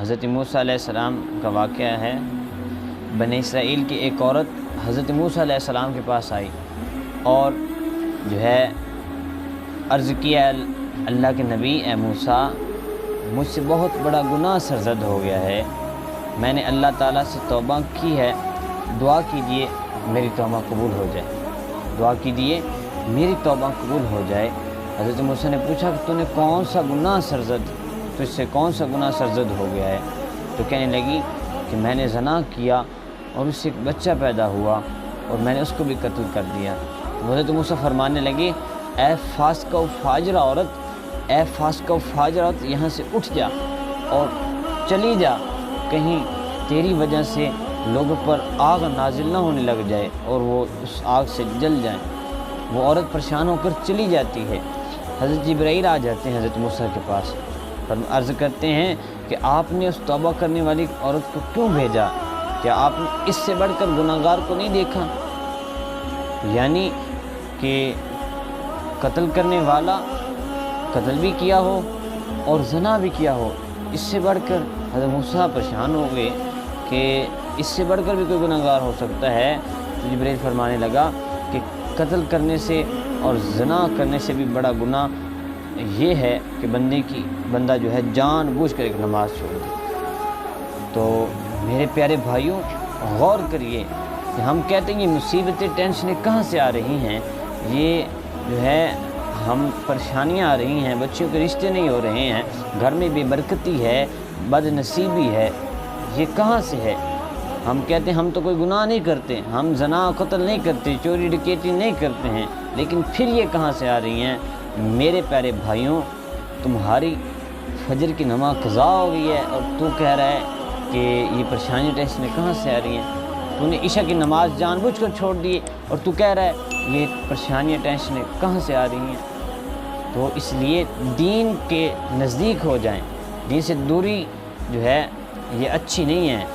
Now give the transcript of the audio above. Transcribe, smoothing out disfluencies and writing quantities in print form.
حضرت موسیٰ علیہ السلام کا واقعہ ہے۔ بنی اسرائیل کی ایک عورت حضرت موسیٰ علیہ السلام کے پاس آئی اور جو ہے عرض کیا، اللہ کے نبی اے موسیٰ، مجھ سے بہت بڑا گناہ سرزد ہو گیا ہے، میں نے اللہ تعالیٰ سے توبہ کی ہے، دعا کیجئے میری توبہ قبول ہو جائے، دعا کیجئے میری توبہ قبول ہو جائے۔ حضرت موسیٰ نے پوچھا کہ تو نے کون سا گناہ سرزد، تو اس سے کون سا گناہ سرزد ہو گیا ہے؟ تو کہنے لگی کہ میں نے زنا کیا اور اس سے ایک بچہ پیدا ہوا اور میں نے اس کو بھی قتل کر دیا۔ تو حضرت موسیٰ فرمانے لگے، اے فاسقہ و فاجرہ عورت، اے فاسقہ و فاجرہ عورت، یہاں سے اٹھ جا اور چلی جا، کہیں تیری وجہ سے لوگوں پر آگ نازل نہ ہونے لگ جائے اور وہ اس آگ سے جل جائیں۔ وہ عورت پریشان ہو کر چلی جاتی ہے۔ حضرت جبرائیل آ جاتے ہیں حضرت موسیٰ کے پاس، عرض کرتے ہیں کہ آپ نے اس توبہ کرنے والی عورت کو کیوں بھیجا؟ کیا آپ نے اس سے بڑھ کر گناہگار کو نہیں دیکھا؟ یعنی کہ قتل کرنے والا قتل بھی کیا ہو اور زنا بھی کیا ہو، اس سے بڑھ کر حضرت موسیٰ پریشان ہو گئے کہ اس سے بڑھ کر بھی کوئی گناہگار ہو سکتا ہے۔ تو جبرائیل فرمانے لگا کہ قتل کرنے سے اور زنا کرنے سے بھی بڑا گناہ یہ ہے کہ بندہ جو ہے جان بوجھ کر ایک نماز چھوڑ دے۔ تو میرے پیارے بھائیوں، غور کریے کہ ہم کہتے ہیں یہ مصیبتیں ٹینشنیں کہاں سے آ رہی ہیں، یہ جو ہے ہم پریشانیاں آ رہی ہیں، بچوں کے رشتے نہیں ہو رہے ہیں، گھر میں بے برکتی ہے، بد نصیبی ہے، یہ کہاں سے ہے؟ ہم کہتے ہیں ہم تو کوئی گناہ نہیں کرتے، ہم زنا قتل نہیں کرتے، چوری ڈکیتی نہیں کرتے ہیں، لیکن پھر یہ کہاں سے آ رہی ہیں؟ میرے پیارے بھائیوں، تمہاری فجر کی نماز قضا ہو گئی ہے اور تو کہہ رہا ہے کہ یہ پریشانی ٹینشنیں کہاں سے آ رہی ہیں؟ تو نے عشاء کی نماز جان بوجھ کر چھوڑ دی اور تو کہہ رہا ہے یہ پریشانیاں ٹینشنیں کہاں سے آ رہی ہیں؟ تو اس لیے دین کے نزدیک ہو جائیں، دین سے دوری جو ہے یہ اچھی نہیں ہے۔